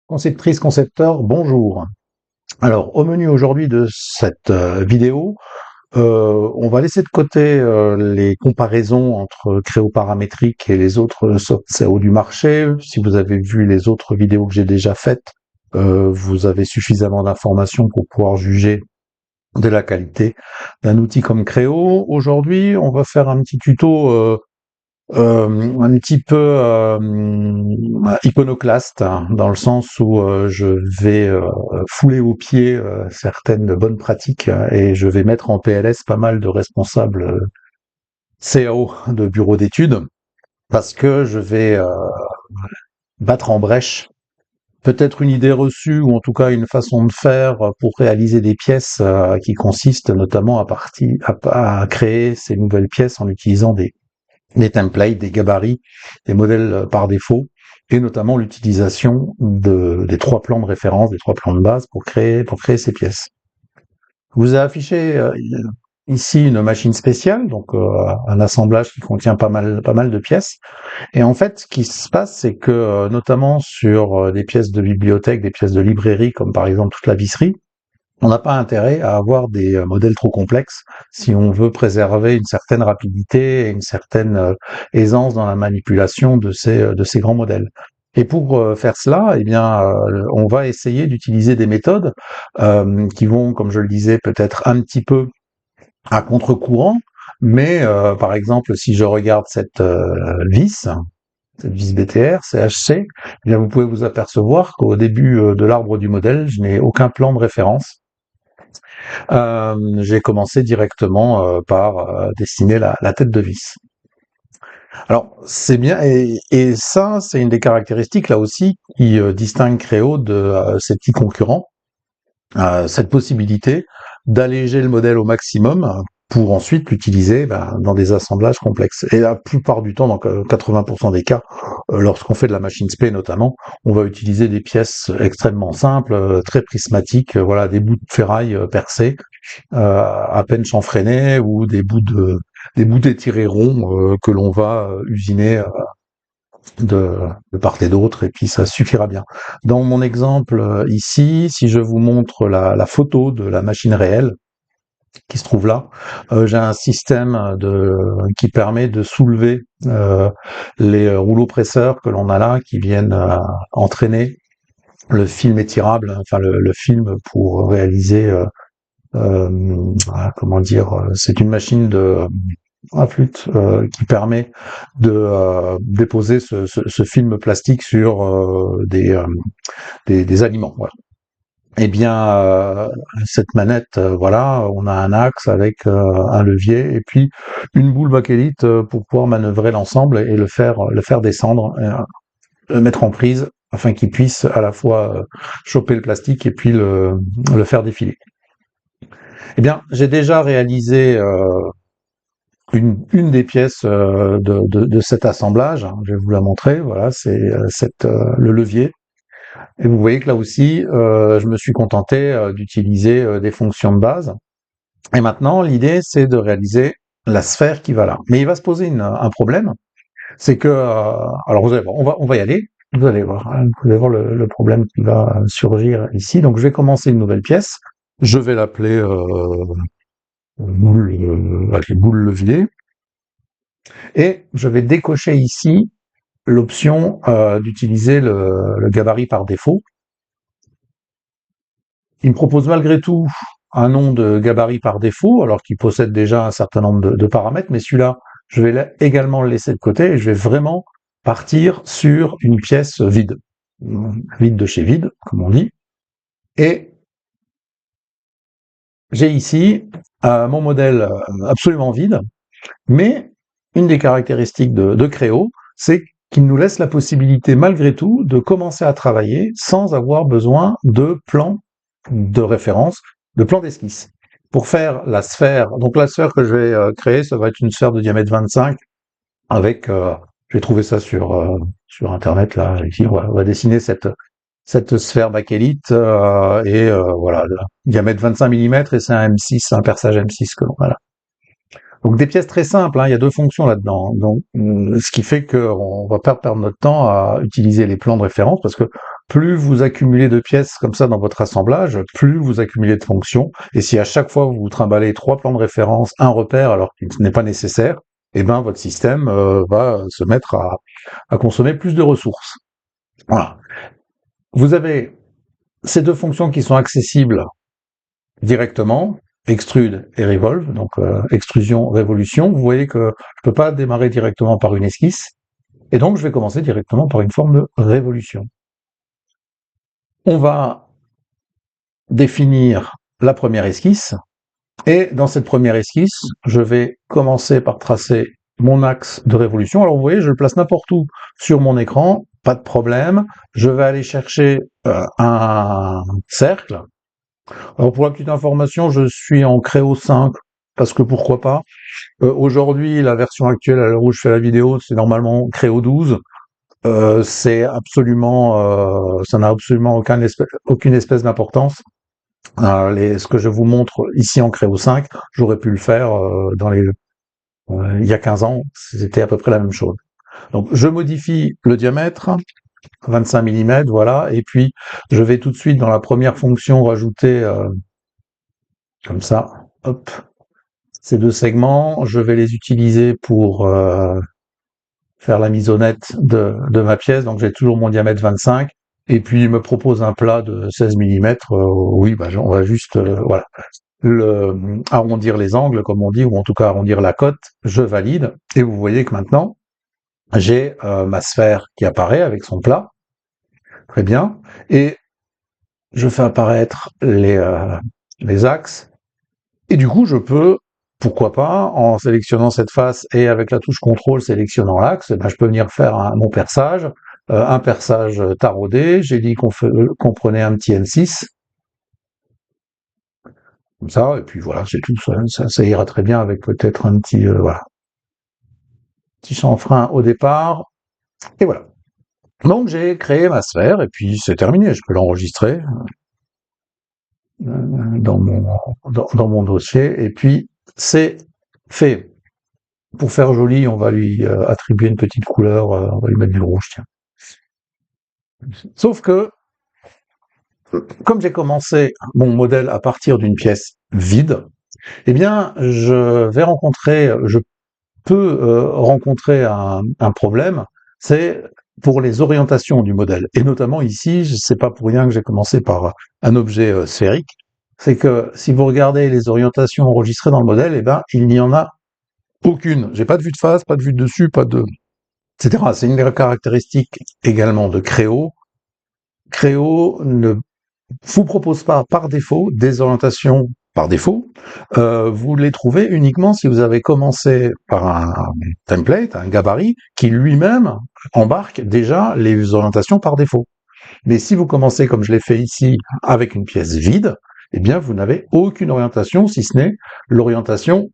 Conceptrice, concepteur, bonjour. Alors, au menu aujourd'hui de cette vidéo, on va laisser de côté les comparaisons entre Créo paramétrique et les autres soft SEO du marché. Si vous avez vu les autres vidéos que j'ai déjà faites, vous avez suffisamment d'informations pour pouvoir juger de la qualité d'un outil comme Créo. Aujourd'hui, on va faire un petit tuto un petit peu iconoclaste, hein, dans le sens où je vais fouler aux pieds certaines bonnes pratiques, et je vais mettre en PLS pas mal de responsables CAO de bureaux d'études, parce que je vais battre en brèche peut-être une idée reçue, ou en tout cas une façon de faire pour réaliser des pièces qui consistent notamment à créer ces nouvelles pièces en utilisant des templates, des gabarits, des modèles par défaut, et notamment l'utilisation des trois plans de référence, des trois plans de base pour créer ces pièces. Je vous ai affiché ici une machine spéciale, donc un assemblage qui contient pas mal de pièces. Et en fait, ce qui se passe, c'est que notamment sur des pièces de bibliothèque, des pièces de librairie, comme par exemple toute la visserie, on n'a pas intérêt à avoir des modèles trop complexes si on veut préserver une certaine rapidité et une certaine aisance dans la manipulation de ces grands modèles. Et pour faire cela, eh bien, on va essayer d'utiliser des méthodes qui vont, comme je le disais, peut-être un petit peu à contre-courant, mais par exemple, si je regarde cette vis BTR, CHC, eh bien, vous pouvez vous apercevoir qu'au début de l'arbre du modèle, je n'ai aucun plan de référence. J'ai commencé directement par dessiner la tête de vis. Alors c'est bien, et ça c'est une des caractéristiques là aussi qui distingue Créo de ses petits concurrents, cette possibilité d'alléger le modèle au maximum pour ensuite l'utiliser dans des assemblages complexes. Et la plupart du temps, dans 80% des cas, lorsqu'on fait de la machine spé notamment, on va utiliser des pièces extrêmement simples, très prismatiques, voilà, des bouts de ferraille percés, à peine chanfreinés, ou des bouts d'étirés ronds que l'on va usiner de part et d'autre, et puis ça suffira bien. Dans mon exemple ici, si je vous montre la photo de la machine réelle qui se trouve là, j'ai un système qui permet de soulever les rouleaux presseurs que l'on a là, qui viennent entraîner le film étirable, enfin le film pour réaliser comment dire, c'est une machine à flûte qui permet de déposer ce film plastique sur des aliments. Voilà. Eh bien, cette manette, voilà, on a un axe avec un levier et puis une boule bakélite pour pouvoir manœuvrer l'ensemble et le faire descendre, le mettre en prise afin qu'il puisse à la fois choper le plastique et puis le faire défiler. Eh bien, j'ai déjà réalisé une des pièces de cet assemblage. Je vais vous la montrer. Voilà, c'est le levier. Et vous voyez que là aussi, je me suis contenté d'utiliser des fonctions de base. Et maintenant, l'idée, c'est de réaliser la sphère qui va là. Mais il va se poser un problème, c'est que, alors vous allez voir, on va y aller. Vous allez voir, hein, vous allez voir le problème qui va surgir ici. Donc, je vais commencer une nouvelle pièce. Je vais l'appeler avec les boules levier. Et je vais décocher ici l'option d'utiliser le gabarit par défaut. Il me propose malgré tout un nom de gabarit par défaut, alors qu'il possède déjà un certain nombre de paramètres, mais celui-là, je vais également le laisser de côté, et je vais vraiment partir sur une pièce vide. Vide de chez vide, comme on dit. Et j'ai ici mon modèle absolument vide, mais une des caractéristiques de Créo, c'est qu'il nous laisse la possibilité, malgré tout, de commencer à travailler sans avoir besoin de plan de référence, de plan d'esquisse. Pour faire la sphère, donc la sphère que je vais créer, ça va être une sphère de diamètre 25, avec, j'ai trouvé ça sur internet, là, ici, on va dessiner cette sphère bakélite, et voilà, diamètre 25 mm, et c'est un M6, un perçage M6 que l'on a là. Donc des pièces très simples, hein, il y a deux fonctions là-dedans. Donc ce qui fait qu'on va pas perdre notre temps à utiliser les plans de référence, parce que plus vous accumulez de pièces comme ça dans votre assemblage, plus vous accumulez de fonctions. Et si à chaque fois vous trimballez 3 plans de référence, un repère alors qu'il n'est pas nécessaire, eh ben votre système va se mettre à consommer plus de ressources. Voilà. Vous avez ces deux fonctions qui sont accessibles directement, extrude et revolve, donc extrusion, révolution. Vous voyez que je peux pas démarrer directement par une esquisse, et donc je vais commencer directement par une forme de révolution. On va définir la première esquisse, et dans cette première esquisse, je vais commencer par tracer mon axe de révolution. Alors vous voyez, je le place n'importe où sur mon écran, pas de problème. Je vais aller chercher un cercle. Alors pour la petite information, je suis en Creo 5, parce que pourquoi pas. Aujourd'hui, la version actuelle à l'heure où je fais la vidéo, c'est normalement Creo 12. C'est absolument, ça n'a absolument aucune espèce d'importance. Ce que je vous montre ici en Creo 5, j'aurais pu le faire il y a 15 ans, c'était à peu près la même chose. Donc je modifie le diamètre, 25 mm, voilà, et puis je vais tout de suite dans la première fonction rajouter, comme ça, hop, ces deux segments, je vais les utiliser pour faire la mise au net de ma pièce, donc j'ai toujours mon diamètre 25, et puis il me propose un plat de 16 mm, oui, bah, on va juste, voilà, arrondir les angles, comme on dit, ou en tout cas arrondir la cote, je valide, et vous voyez que maintenant, j'ai ma sphère qui apparaît avec son plat, très bien, et je fais apparaître les axes, et du coup je peux, pourquoi pas, en sélectionnant cette face et avec la touche contrôle sélectionnant l'axe, ben, je peux venir faire mon perçage, un perçage taraudé, j'ai dit qu'on prenait un petit N6, comme ça, et puis voilà, c'est tout, ça ira très bien avec peut-être un petit, voilà, petit chanfrein au départ, et voilà. Donc j'ai créé ma sphère, et puis c'est terminé, je peux l'enregistrer dans mon dossier, et puis c'est fait. Pour faire joli, on va lui attribuer une petite couleur, on va lui mettre du rouge, tiens. Sauf que, comme j'ai commencé mon modèle à partir d'une pièce vide, eh bien, je peux rencontrer un problème, c'est pour les orientations du modèle. Et notamment ici, c'est pas pour rien que j'ai commencé par un objet sphérique, c'est que si vous regardez les orientations enregistrées dans le modèle, eh ben, il n'y en a aucune. J'ai pas de vue de face, pas de vue de dessus, pas de, etc. C'est une des caractéristiques également de Creo. Creo ne vous propose pas par défaut des orientations par défaut. Vous les trouvez uniquement si vous avez commencé par un template, un gabarit, qui lui-même embarque déjà les orientations par défaut. Mais si vous commencez, comme je l'ai fait ici, avec une pièce vide, eh bien, vous n'avez aucune orientation, si ce n'est l'orientation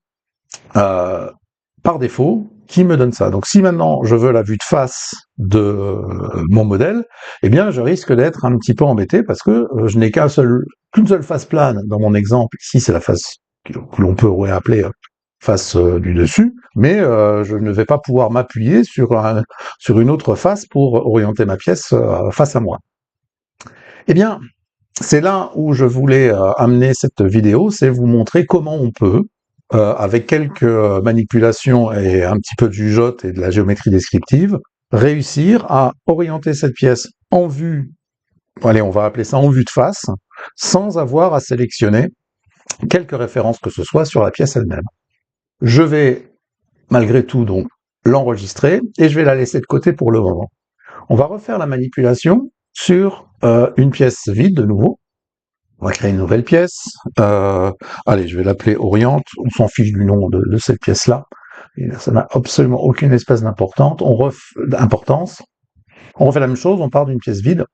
par défaut qui me donne ça. Donc si maintenant je veux la vue de face de mon modèle, eh bien je risque d'être un petit peu embêté parce que je n'ai qu'une seule face plane dans mon exemple. Ici c'est la face que l'on peut appeler face du dessus, mais je ne vais pas pouvoir m'appuyer sur une autre face pour orienter ma pièce face à moi. Eh bien, c'est là où je voulais amener cette vidéo, c'est vous montrer comment on peut, avec quelques manipulations et un petit peu de jugeote et de la géométrie descriptive, réussir à orienter cette pièce en vue, allez, on va appeler ça en vue de face, sans avoir à sélectionner quelques références que ce soit sur la pièce elle-même. Je vais, malgré tout, donc, l'enregistrer et je vais la laisser de côté pour le moment. On va refaire la manipulation sur une pièce vide de nouveau. On va créer une nouvelle pièce. Allez, je vais l'appeler Oriente. On s'en fiche du nom de cette pièce-là. Ça n'a absolument aucune espèce d'importance. On refait la même chose, on part d'une pièce vide.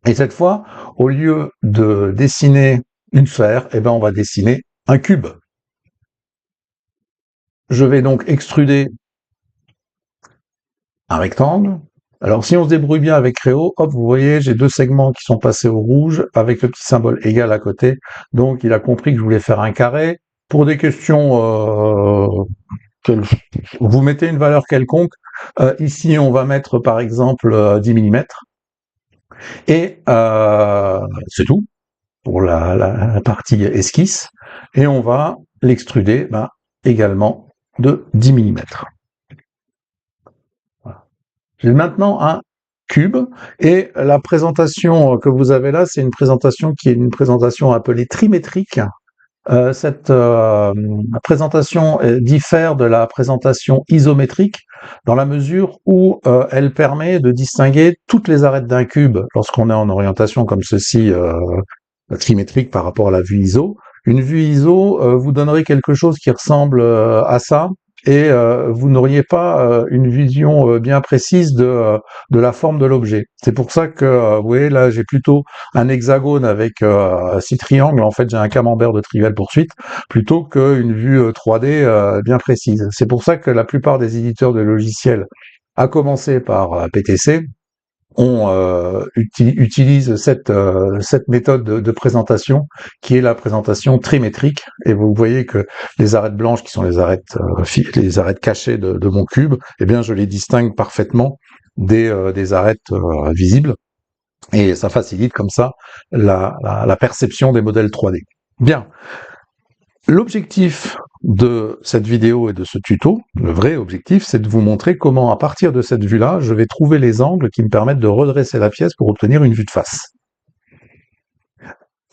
Et cette fois, au lieu de dessiner une sphère, eh ben, on va dessiner un cube. Je vais donc extruder un rectangle. Alors, si on se débrouille bien avec Creo, hop, vous voyez, j'ai deux segments qui sont passés au rouge avec le petit symbole égal à côté. Donc, il a compris que je voulais faire un carré. Pour des questions, vous mettez une valeur quelconque. Ici, on va mettre, par exemple, 10 mm. Et c'est tout pour la partie esquisse. Et on va l'extruder également de 10 mm. Voilà. J'ai maintenant un cube et la présentation que vous avez là, c'est une présentation qui est une présentation appelée trimétrique. Cette présentation diffère de la présentation isométrique dans la mesure où elle permet de distinguer toutes les arêtes d'un cube lorsqu'on est en orientation comme ceci, trimétrique par rapport à la vue ISO. Une vue ISO vous donnerait quelque chose qui ressemble à ça, et vous n'auriez pas une vision bien précise de la forme de l'objet. C'est pour ça que, vous voyez, là, j'ai plutôt un hexagone avec 6 triangles. En fait, j'ai un camembert de Trivial Poursuite, plutôt qu'une vue 3D bien précise. C'est pour ça que la plupart des éditeurs de logiciels, à commencer par PTC, utilise cette méthode de présentation qui est la présentation trimétrique, et vous voyez que les arêtes blanches qui sont les arêtes cachées de mon cube, eh bien je les distingue parfaitement des arêtes visibles, et ça facilite comme ça la perception des modèles 3D. Bien. L'objectif de cette vidéo et de ce tuto, le vrai objectif, c'est de vous montrer comment, à partir de cette vue-là, je vais trouver les angles qui me permettent de redresser la pièce pour obtenir une vue de face.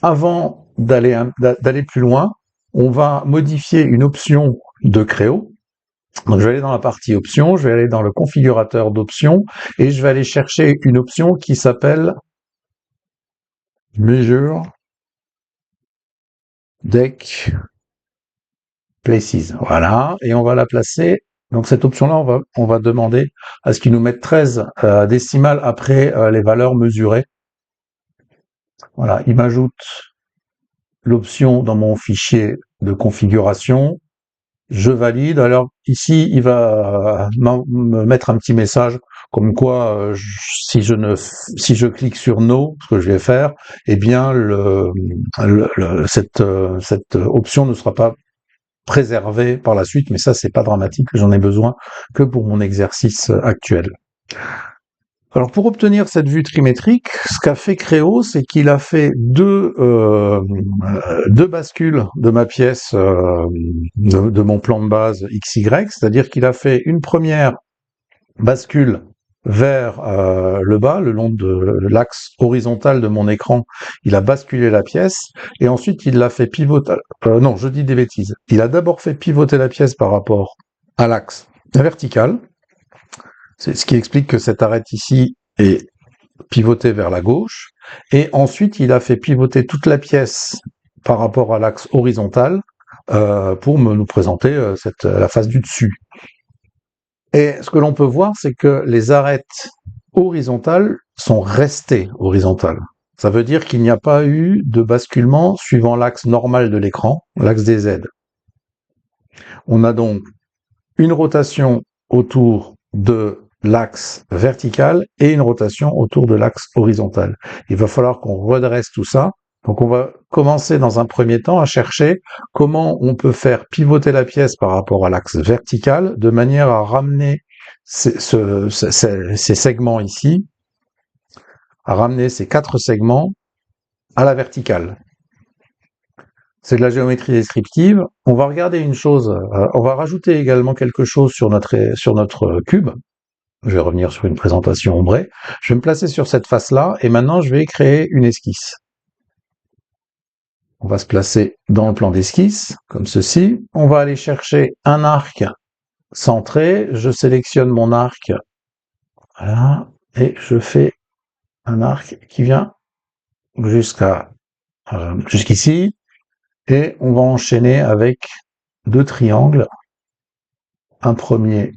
Avant d'aller plus loin, on va modifier une option de Creo. Donc je vais aller dans la partie options, je vais aller dans le configurateur d'options, et je vais aller chercher une option qui s'appelle Measure Deck Places. Voilà, et on va la placer. Donc cette option-là, on va demander à ce qu'il nous mette 13 décimales après les valeurs mesurées. Voilà, il m'ajoute l'option dans mon fichier de configuration. Je valide. Alors ici, il va me mettre un petit message comme quoi, si je clique sur No, ce que je vais faire, eh bien cette option ne sera pas préservé par la suite, mais ça, c'est pas dramatique, j'en ai besoin que pour mon exercice actuel. Alors, pour obtenir cette vue trimétrique, ce qu'a fait Creo, c'est qu'il a fait deux bascules de ma pièce, de mon plan de base XY, c'est-à-dire qu'il a fait une première bascule vers le bas, le long de l'axe horizontal de mon écran. Il a basculé la pièce, et ensuite il l'a fait pivoter. Non, je dis des bêtises. Il a d'abord fait pivoter la pièce par rapport à l'axe vertical. C'est ce qui explique que cette arête ici est pivotée vers la gauche. Et ensuite, il a fait pivoter toute la pièce par rapport à l'axe horizontal pour nous présenter la face du dessus. Et ce que l'on peut voir, c'est que les arêtes horizontales sont restées horizontales. Ça veut dire qu'il n'y a pas eu de basculement suivant l'axe normal de l'écran, l'axe des Z. On a donc une rotation autour de l'axe vertical et une rotation autour de l'axe horizontal. Il va falloir qu'on redresse tout ça. Donc on va commencer dans un premier temps à chercher comment on peut faire pivoter la pièce par rapport à l'axe vertical de manière à ramener ces segments ici, à ramener ces 4 segments à la verticale. C'est de la géométrie descriptive. On va regarder une chose, on va rajouter également quelque chose sur notre cube. Je vais revenir sur une présentation ombrée. Je vais me placer sur cette face-là, et maintenant je vais créer une esquisse. On va se placer dans le plan d'esquisse, comme ceci. On va aller chercher un arc centré. Je sélectionne mon arc, voilà, et je fais un arc qui vient jusqu'ici. Et on va enchaîner avec 2 triangles. Un premier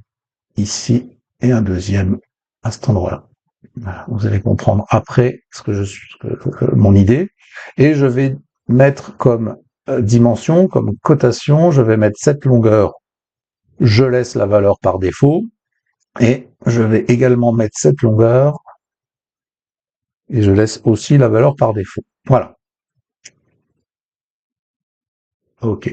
ici et un deuxième à cet endroit-là. Voilà, vous allez comprendre après mon idée. Et je vais mettre comme dimension, comme cotation, je vais mettre cette longueur. Je laisse la valeur par défaut. Et je vais également mettre cette longueur. Et je laisse aussi la valeur par défaut. Voilà. OK.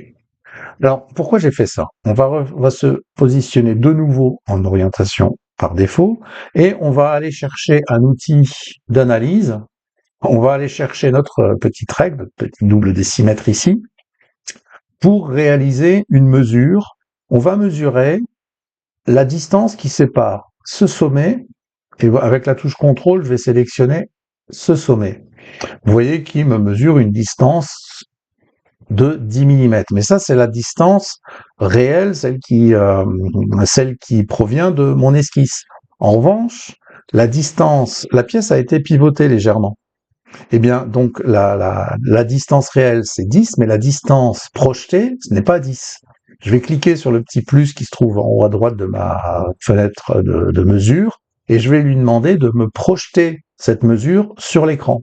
Alors, pourquoi j'ai fait ça? On va se positionner de nouveau en orientation par défaut, et on va aller chercher un outil d'analyse. On va aller chercher notre petite règle, notre petit double décimètre ici, pour réaliser une mesure. On va mesurer la distance qui sépare ce sommet, et avec la touche contrôle, je vais sélectionner ce sommet. Vous voyez qu'il me mesure une distance de 10 mm. Mais ça, c'est la distance réelle, celle qui provient de mon esquisse. En revanche, la pièce a été pivotée légèrement. Eh bien, donc, la distance réelle, c'est 10, mais la distance projetée, ce n'est pas 10. Je vais cliquer sur le petit plus qui se trouve en haut à droite de ma fenêtre de mesure, et je vais lui demander de me projeter cette mesure sur l'écran.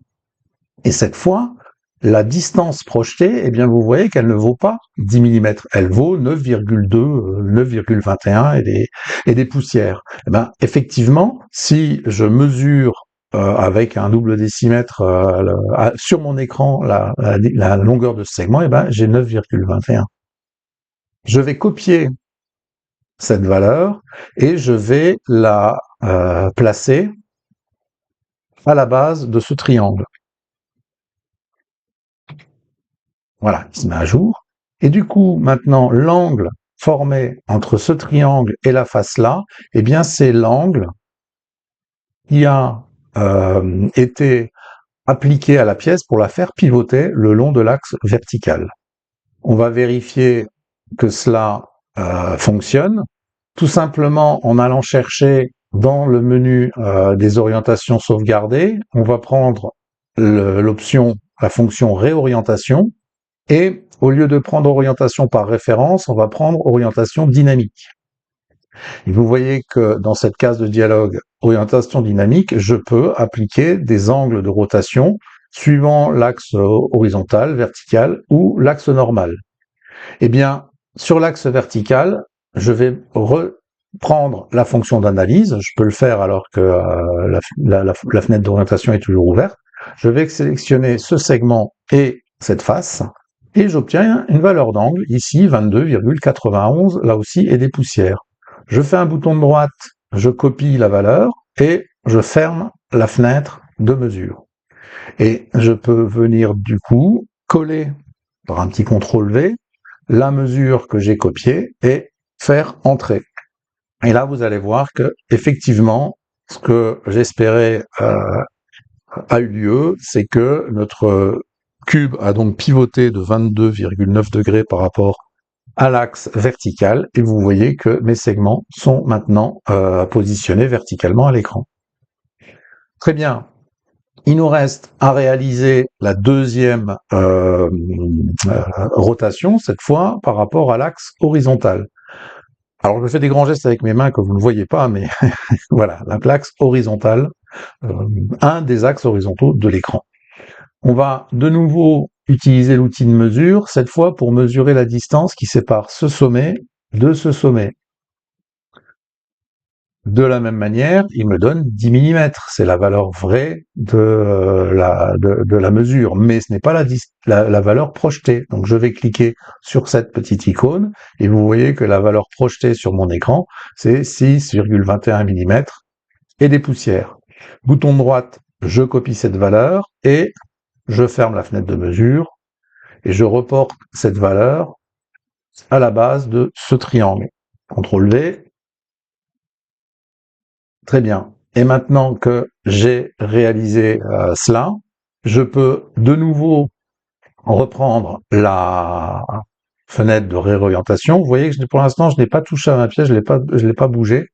Et cette fois, la distance projetée, eh bien, vous voyez qu'elle ne vaut pas 10 mm, elle vaut 9,2, 9,21 et des poussières. Eh bien, effectivement, si je mesure avec un double décimètre sur mon écran la longueur de ce segment, eh ben, j'ai 9,21. Je vais copier cette valeur et je vais la placer à la base de ce triangle. Voilà, il se met à jour. Et du coup, maintenant, l'angle formé entre ce triangle et la face là, eh bien, c'est l'angle qui a été appliqué à la pièce pour la faire pivoter le long de l'axe vertical. On va vérifier que cela fonctionne, tout simplement en allant chercher dans le menu des orientations sauvegardées, on va prendre l'option, la fonction réorientation, et au lieu de prendre orientation par référence, on va prendre orientation dynamique. Et vous voyez que dans cette case de dialogue orientation dynamique, je peux appliquer des angles de rotation suivant l'axe horizontal, vertical ou l'axe normal. Eh bien, sur l'axe vertical, je vais reprendre la fonction d'analyse. Je peux le faire alors que la fenêtre d'orientation est toujours ouverte. Je vais sélectionner ce segment et cette face et j'obtiens une valeur d'angle, ici 22,91, là aussi, et des poussières. Je fais un bouton de droite, je copie la valeur et je ferme la fenêtre de mesure. Et je peux venir du coup coller par un petit CTRL V la mesure que j'ai copiée et faire entrer. Et là, vous allez voir que effectivement, ce que j'espérais a eu lieu, c'est que notre cube a donc pivoté de 22,9 degrés par rapport à l'axe vertical, et vous voyez que mes segments sont maintenant positionnés verticalement à l'écran. Très bien. Il nous reste à réaliser la deuxième rotation, cette fois par rapport à l'axe horizontal. Alors je fais des grands gestes avec mes mains que vous ne voyez pas, mais voilà, l'axe horizontal, un des axes horizontaux de l'écran. On va de nouveau utiliser l'outil de mesure, cette fois pour mesurer la distance qui sépare ce sommet de ce sommet. De la même manière, il me donne 10 mm, c'est la valeur vraie de la mesure, mais ce n'est pas la valeur projetée. Donc je vais cliquer sur cette petite icône, et vous voyez que la valeur projetée sur mon écran, c'est 6,21 mm et des poussières. Bouton droite, je copie cette valeur, et je ferme la fenêtre de mesure, et je reporte cette valeur à la base de ce triangle. CTRL V. Très bien. Et maintenant que j'ai réalisé cela, je peux de nouveau reprendre la fenêtre de réorientation. Vous voyez que pour l'instant, je n'ai pas touché à ma pièce, je l'ai pas bougé.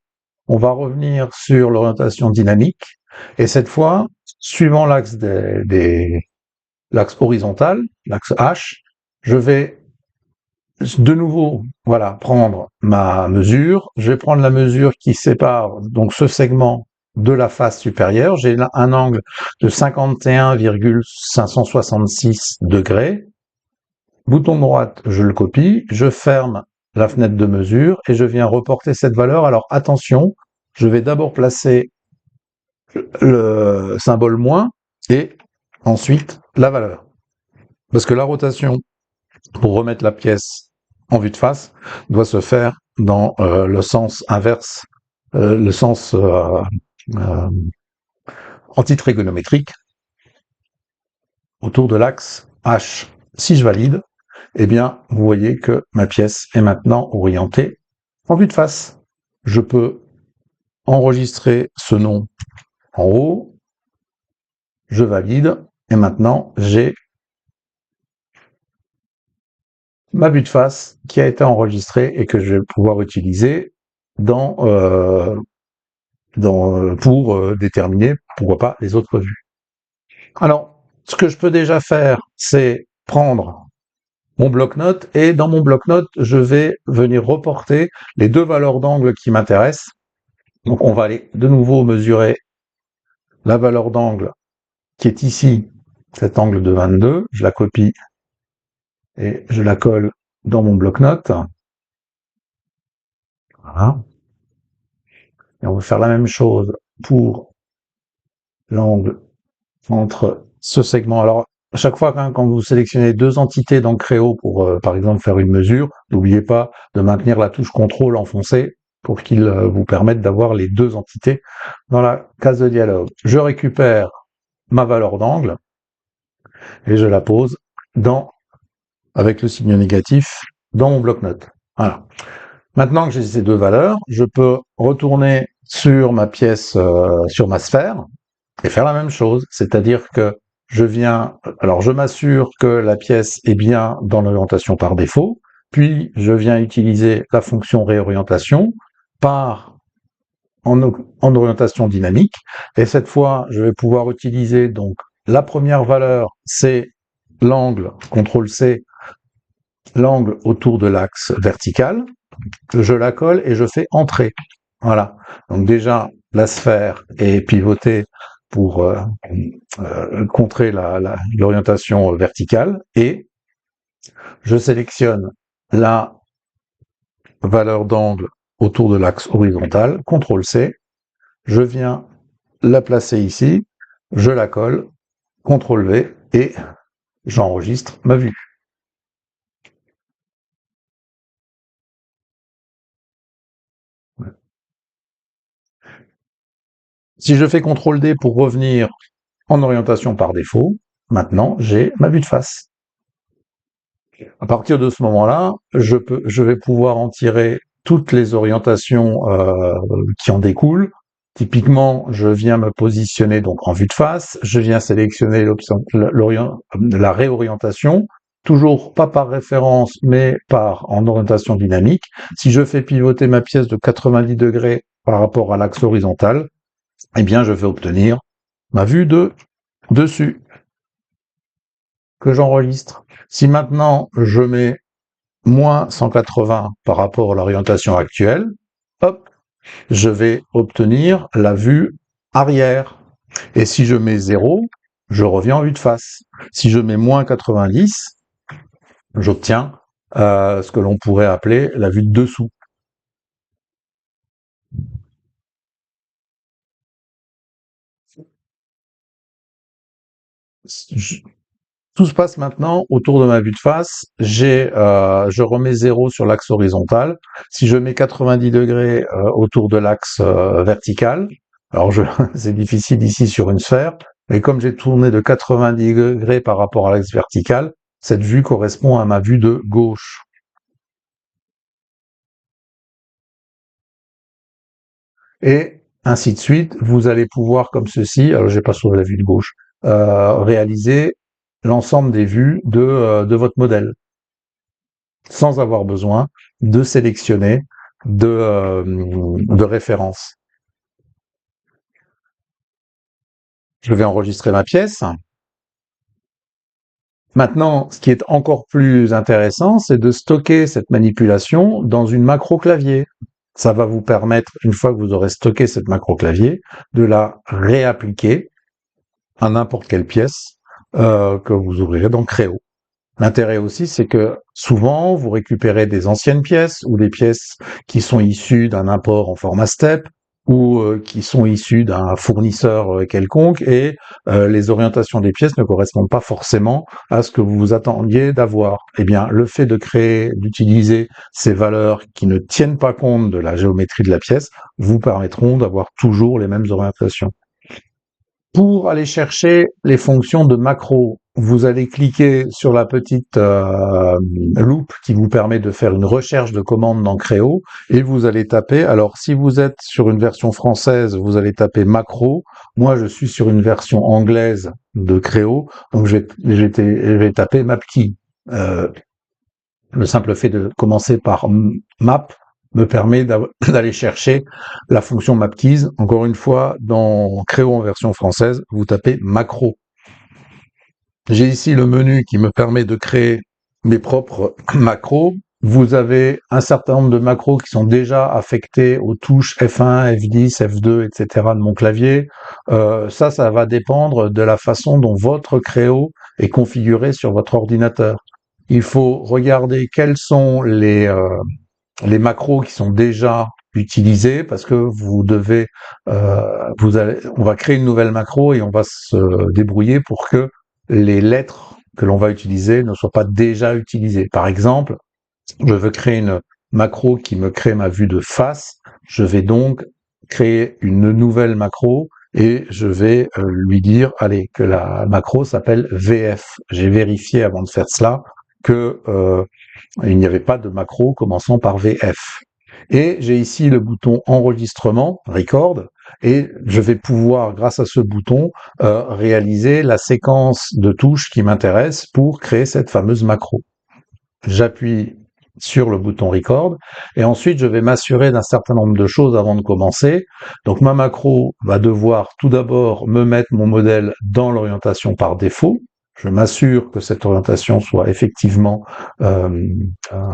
On va revenir sur l'orientation dynamique. Et cette fois, suivant l'axe l'axe horizontal, l'axe H, je vais de nouveau, voilà, prendre ma mesure. Je vais prendre la mesure qui sépare donc ce segment de la face supérieure. J'ai là un angle de 51,566 degrés. Bouton droite, je le copie, je ferme la fenêtre de mesure et je viens reporter cette valeur. Alors attention, je vais d'abord placer le symbole moins et ensuite la valeur. Parce que la rotation, pour remettre la pièce en vue de face, doit se faire dans le sens inverse le sens euh, antitrigonométrique autour de l'axe H. Si je valide, eh bien, vous voyez que ma pièce est maintenant orientée en vue de face. Je peux enregistrer ce nom en haut, je valide, et maintenant j'ai ma vue de face qui a été enregistrée et que je vais pouvoir utiliser pour déterminer, pourquoi pas, les autres vues. Alors, ce que je peux déjà faire, c'est prendre mon bloc-notes et dans mon bloc-notes, je vais venir reporter les deux valeurs d'angle qui m'intéressent. Donc, on va aller de nouveau mesurer la valeur d'angle qui est ici, cet angle de 22. Je la copie et je la colle dans mon bloc-notes. Voilà. Et on va faire la même chose pour l'angle entre ce segment. Alors, à chaque fois, quand vous sélectionnez deux entités dans Creo pour, par exemple, faire une mesure, n'oubliez pas de maintenir la touche contrôle enfoncée pour qu'il vous permette d'avoir les deux entités dans la case de dialogue. Je récupère ma valeur d'angle et je la pose avec le signe négatif dans mon bloc-notes. Voilà. Maintenant que j'ai ces deux valeurs, je peux retourner sur ma pièce, sur ma sphère, et faire la même chose, c'est-à-dire que je m'assure que la pièce est bien dans l'orientation par défaut, puis je viens utiliser la fonction réorientation en orientation dynamique, et cette fois, je vais pouvoir utiliser donc la première valeur, c'est l'angle, CTRL-C, l'angle autour de l'axe vertical, je la colle et je fais entrer. Voilà. Donc déjà, la sphère est pivotée pour contrer l'orientation verticale et je sélectionne la valeur d'angle autour de l'axe horizontal, CTRL-C, je viens la placer ici, je la colle, CTRL-V et j'enregistre ma vue. Si je fais CTRL-D pour revenir en orientation par défaut, maintenant j'ai ma vue de face. À partir de ce moment-là, je vais pouvoir en tirer toutes les orientations qui en découlent. Typiquement, je viens me positionner donc en vue de face, je viens sélectionner la réorientation, toujours pas par référence, mais en orientation dynamique. Si je fais pivoter ma pièce de 90 degrés par rapport à l'axe horizontal, eh bien, je vais obtenir ma vue de dessus que j'enregistre. Si maintenant je mets moins 180 par rapport à l'orientation actuelle, hop, je vais obtenir la vue arrière. Et si je mets 0, je reviens en vue de face. Si je mets moins 90, j'obtiens ce que l'on pourrait appeler la vue de dessous. Tout se passe maintenant autour de ma vue de face. Je remets 0 sur l'axe horizontal. Si je mets 90 degrés autour de l'axe vertical, alors c'est difficile ici sur une sphère, mais comme j'ai tourné de 90 degrés par rapport à l'axe vertical, cette vue correspond à ma vue de gauche. Et ainsi de suite, vous allez pouvoir, comme ceci, alors j'ai pas sauvé la vue de gauche, réaliser l'ensemble des vues de votre modèle, sans avoir besoin de sélectionner de référence. Je vais enregistrer ma pièce. Maintenant, ce qui est encore plus intéressant, c'est de stocker cette manipulation dans une macro clavier. Ça va vous permettre, une fois que vous aurez stocké cette macro clavier, de la réappliquer à n'importe quelle pièce que vous ouvrirez dans Creo. L'intérêt aussi, c'est que souvent, vous récupérez des anciennes pièces ou des pièces qui sont issues d'un import en format STEP ou qui sont issus d'un fournisseur quelconque, et les orientations des pièces ne correspondent pas forcément à ce que vous vous attendiez d'avoir. Eh bien, le fait de créer, d'utiliser ces valeurs qui ne tiennent pas compte de la géométrie de la pièce vous permettront d'avoir toujours les mêmes orientations. Pour aller chercher les fonctions de macro, vous allez cliquer sur la petite loupe qui vous permet de faire une recherche de commande dans Créo, et vous allez taper, alors si vous êtes sur une version française, vous allez taper macro. Moi je suis sur une version anglaise de Créo, donc je vais taper mapkey. Le simple fait de commencer par map me permet d'aller chercher la fonction mapkeys. Encore une fois, dans Créo en version française, vous tapez macro. J'ai ici le menu qui me permet de créer mes propres macros. Vous avez un certain nombre de macros qui sont déjà affectés aux touches F1, F10, F2, etc. de mon clavier. Ça va dépendre de la façon dont votre Créo est configuré sur votre ordinateur. Il faut regarder quels sont les macros qui sont déjà utilisés, parce que vous devez, on va créer une nouvelle macro et on va se débrouiller pour que les lettres que l'on va utiliser ne soient pas déjà utilisées. Par exemple, je veux créer une macro qui me crée ma vue de face. Je vais donc créer une nouvelle macro et je vais lui dire, allez, que la macro s'appelle VF. J'ai vérifié avant de faire cela que il n'y avait pas de macro commençant par VF. Et j'ai ici le bouton enregistrement, record, et je vais pouvoir, grâce à ce bouton, réaliser la séquence de touches qui m'intéresse pour créer cette fameuse macro. J'appuie sur le bouton record et ensuite je vais m'assurer d'un certain nombre de choses avant de commencer. Donc ma macro va devoir tout d'abord me mettre mon modèle dans l'orientation par défaut. Je m'assure que cette orientation soit effectivement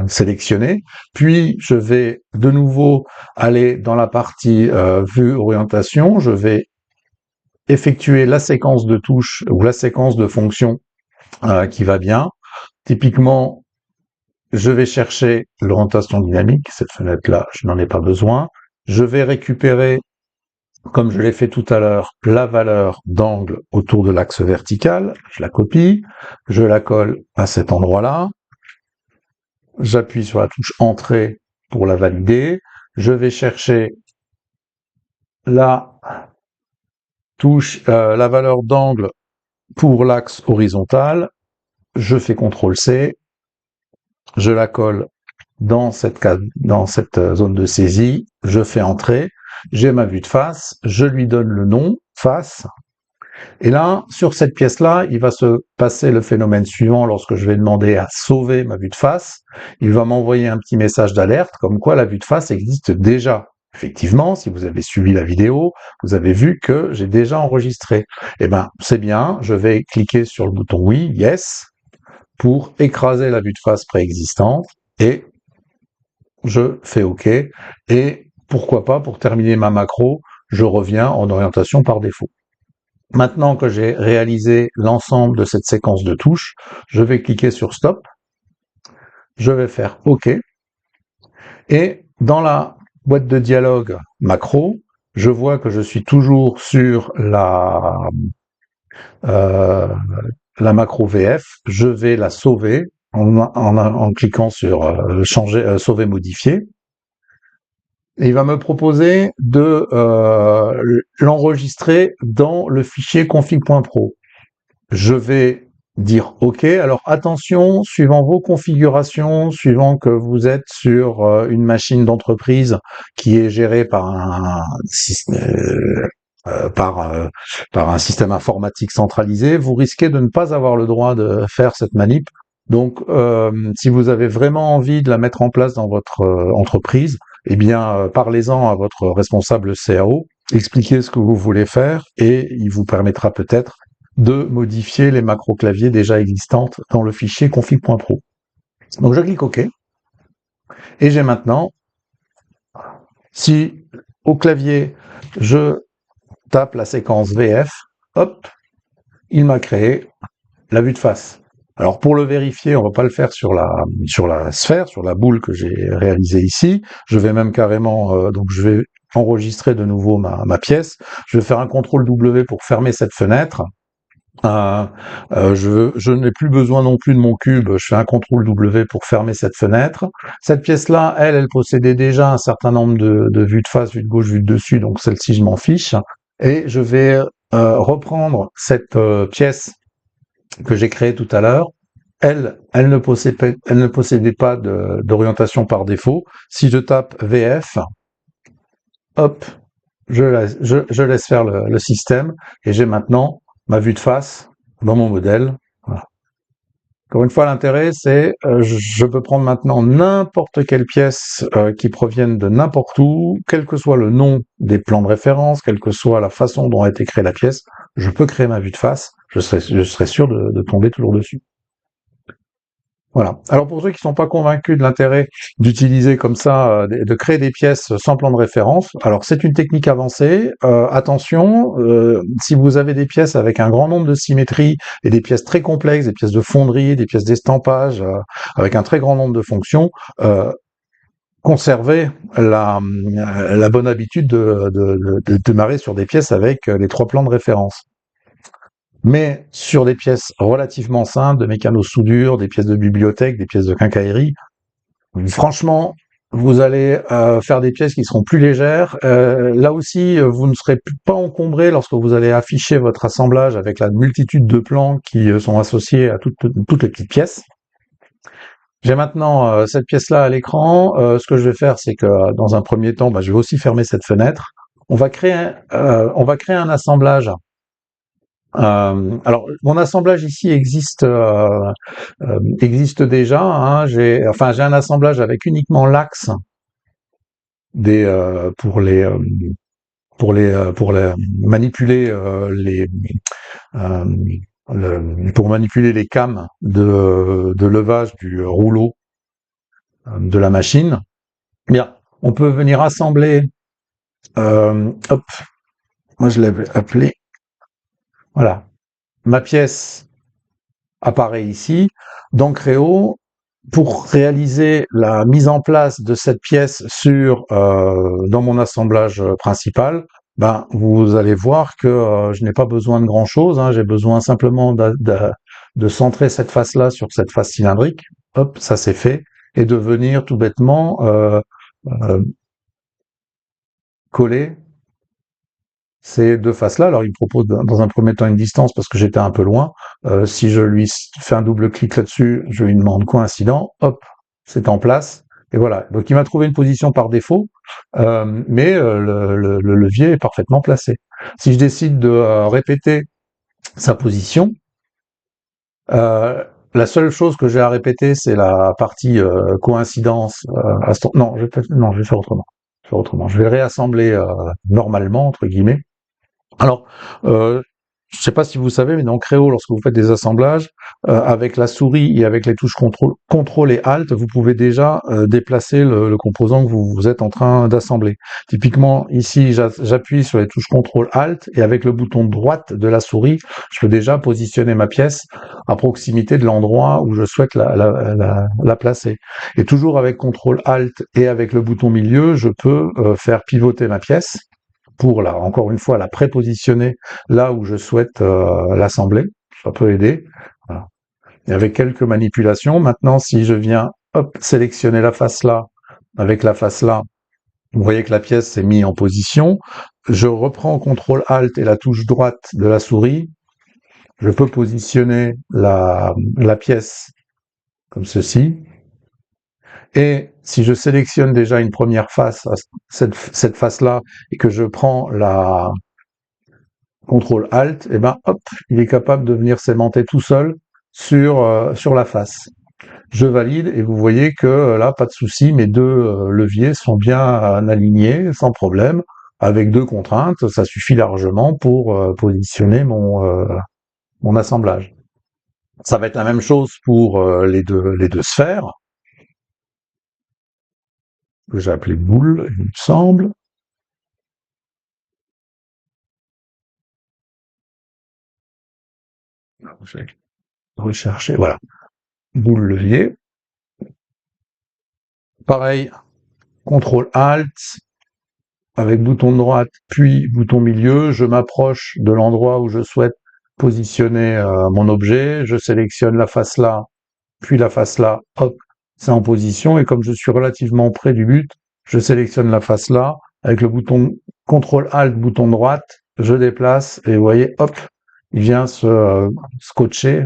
sélectionnée. Puis je vais de nouveau aller dans la partie vue orientation. Je vais effectuer la séquence de touches ou la séquence de fonctions qui va bien. Typiquement, je vais chercher l'orientation dynamique. Cette fenêtre-là, je n'en ai pas besoin. Je vais récupérer, comme je l'ai fait tout à l'heure, la valeur d'angle autour de l'axe vertical. Je la copie, je la colle à cet endroit-là. J'appuie sur la touche Entrée pour la valider. Je vais chercher la valeur d'angle pour l'axe horizontal. Je fais CTRL-C. Je la colle dans cette zone de saisie. Je fais Entrer. J'ai ma vue de face. Je lui donne le nom, face. Et là, sur cette pièce-là, il va se passer le phénomène suivant lorsque je vais demander à sauver ma vue de face. Il va m'envoyer un petit message d'alerte comme quoi la vue de face existe déjà. Effectivement, si vous avez suivi la vidéo, vous avez vu que j'ai déjà enregistré. Eh ben, c'est bien, je vais cliquer sur le bouton oui, yes, pour écraser la vue de face préexistante et je fais OK. Et pourquoi pas, pour terminer ma macro, je reviens en orientation par défaut. Maintenant que j'ai réalisé l'ensemble de cette séquence de touches, je vais cliquer sur Stop. Je vais faire OK. Et dans la boîte de dialogue macro, je vois que je suis toujours sur la macro VF. Je vais la sauver en cliquant sur sauver, modifier. Et il va me proposer de l'enregistrer dans le fichier config.pro. Je vais dire OK. Alors attention, suivant vos configurations, suivant que vous êtes sur une machine d'entreprise qui est gérée par un système informatique centralisé, vous risquez de ne pas avoir le droit de faire cette manip. Donc, si vous avez vraiment envie de la mettre en place dans votre entreprise, eh bien, parlez-en à votre responsable CAO, expliquez ce que vous voulez faire et il vous permettra peut-être de modifier les macros claviers déjà existantes dans le fichier config.pro. Donc, je clique OK et j'ai maintenant, si au clavier, je tape la séquence VF, hop, il m'a créé la vue de face. Alors pour le vérifier, on va pas le faire sur la sphère, sur la boule que j'ai réalisée ici. Je vais même carrément, donc je vais enregistrer de nouveau ma pièce. Je vais faire un CTRL W pour fermer cette fenêtre. Je n'ai plus besoin non plus de mon cube, je fais un CTRL W pour fermer cette fenêtre. Cette pièce-là, elle possédait déjà un certain nombre de vues de face, vue de gauche, vue de dessus, donc celle-ci je m'en fiche. Et je vais reprendre cette pièce que j'ai créée tout à l'heure. Elle ne possédait pas d'orientation par défaut. Si je tape VF, hop, je laisse faire le système et j'ai maintenant ma vue de face dans mon modèle. Voilà. Encore une fois, l'intérêt, c'est je peux prendre maintenant n'importe quelle pièce qui provienne de n'importe où, quel que soit le nom des plans de référence, quelle que soit la façon dont a été créée la pièce, je peux créer ma vue de face, je serai sûr de tomber toujours dessus. Voilà. Alors pour ceux qui ne sont pas convaincus de l'intérêt d'utiliser comme ça, de créer des pièces sans plan de référence, alors c'est une technique avancée. Attention, si vous avez des pièces avec un grand nombre de symétries et des pièces très complexes, des pièces de fonderie, des pièces d'estampage, avec un très grand nombre de fonctions, conservez la bonne habitude de démarrer sur des pièces avec les 3 plans de référence. Mais sur des pièces relativement simples, de mécano-soudure, des pièces de bibliothèque, des pièces de quincaillerie, franchement, vous allez faire des pièces qui seront plus légères. Là aussi, vous ne serez pas encombré lorsque vous allez afficher votre assemblage avec la multitude de plans qui sont associés à toutes les petites pièces. J'ai maintenant cette pièce-là à l'écran. Ce que je vais faire, c'est que dans un premier temps, je vais aussi fermer cette fenêtre. On va créer un assemblage. Alors, mon assemblage ici existe déjà. Hein. J'ai un assemblage avec uniquement l'axe pour manipuler pour manipuler les cames de levage du rouleau de la machine. Bien, on peut venir assembler. Hop, moi je l'avais appelé. Voilà, ma pièce apparaît ici. Dans Creo, pour réaliser la mise en place de cette pièce dans mon assemblage principal, vous allez voir que je n'ai pas besoin de grand chose. Hein, j'ai besoin simplement de centrer cette face-là sur cette face cylindrique. Hop, ça c'est fait. Et de venir tout bêtement coller ces 2 faces-là. Alors, il me propose dans un premier temps une distance parce que j'étais un peu loin. Si je lui fais un double clic là-dessus, je lui demande coïncident. Hop, c'est en place. Et voilà. Donc, il m'a trouvé une position par défaut, mais le levier est parfaitement placé. Si je décide de répéter sa position, la seule chose que j'ai à répéter, c'est la partie coïncidence. Non, je vais faire autrement. Je vais réassembler normalement, entre guillemets. Alors, je ne sais pas si vous savez, mais dans Creo, lorsque vous faites des assemblages, avec la souris et avec les touches CTRL et ALT, vous pouvez déjà déplacer le composant que vous êtes en train d'assembler. Typiquement, ici, j'appuie sur les touches CTRL ALT et avec le bouton droite de la souris, je peux déjà positionner ma pièce à proximité de l'endroit où je souhaite la placer. Et toujours avec CTRL ALT et avec le bouton milieu, je peux faire pivoter ma pièce pour encore une fois la prépositionner là où je souhaite l'assembler. Ça peut aider. Voilà. Et avec quelques manipulations, maintenant si je viens sélectionner la face là, avec la face là, vous voyez que la pièce s'est mise en position. Je reprends CTRL ALT et la touche droite de la souris. Je peux positionner la pièce comme ceci. Et si je sélectionne déjà une première face, cette face-là, et que je prends la CTRL ALT, et hop, il est capable de venir s'aimanter tout seul sur la face. Je valide et vous voyez que là, pas de souci, mes 2 leviers sont bien alignés, sans problème. Avec 2 contraintes, ça suffit largement pour positionner mon assemblage. Ça va être la même chose pour les deux sphères, que j'ai appelé boule, il me semble. Je vais rechercher, voilà. Boule levier. Pareil, CTRL ALT, avec bouton droite, puis bouton milieu, je m'approche de l'endroit où je souhaite positionner mon objet, je sélectionne la face là, puis la face là, hop, c'est en position, et comme je suis relativement près du but, je sélectionne la face là, avec le bouton CTRL-ALT, bouton droite, je déplace, et vous voyez, hop, il vient se scotcher,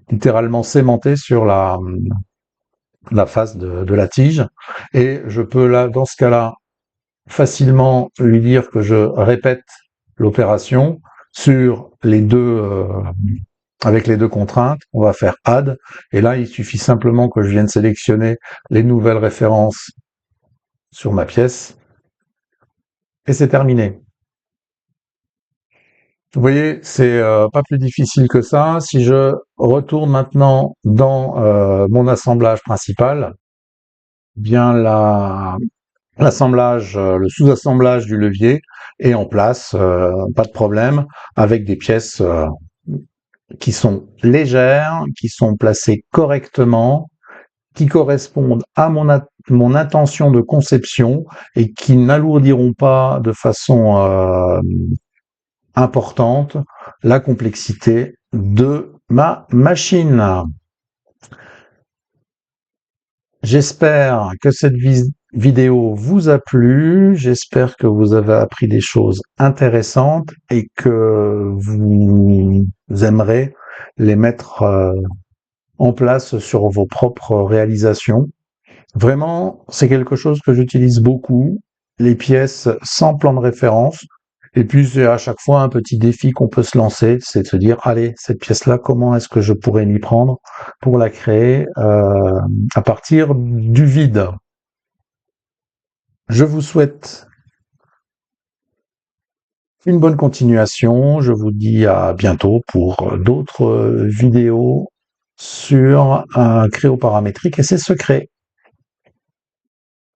littéralement sémenter sur la face de la tige, et je peux là, dans ce cas-là, facilement lui dire que je répète l'opération sur les deux, avec les deux contraintes. On va faire add, et là il suffit simplement que je vienne sélectionner les nouvelles références sur ma pièce, et c'est terminé. Vous voyez, c'est pas plus difficile que ça. Si je retourne maintenant dans mon assemblage principal, bien l'assemblage, le sous-assemblage du levier est en place, pas de problème, avec des pièces qui sont légères, qui sont placées correctement, qui correspondent à mon intention de conception et qui n'alourdiront pas de façon importante la complexité de ma machine. J'espère que cette vidéo vous a plu, j'espère que vous avez appris des choses intéressantes et que vous aimerez les mettre en place sur vos propres réalisations. Vraiment, c'est quelque chose que j'utilise beaucoup, les pièces sans plan de référence. Et puis, c'est à chaque fois un petit défi qu'on peut se lancer, c'est de se dire, allez, cette pièce-là, comment est-ce que je pourrais m'y prendre pour la créer à partir du vide. Je vous souhaite une bonne continuation. Je vous dis à bientôt pour d'autres vidéos sur un créoparamétrique et ses secrets.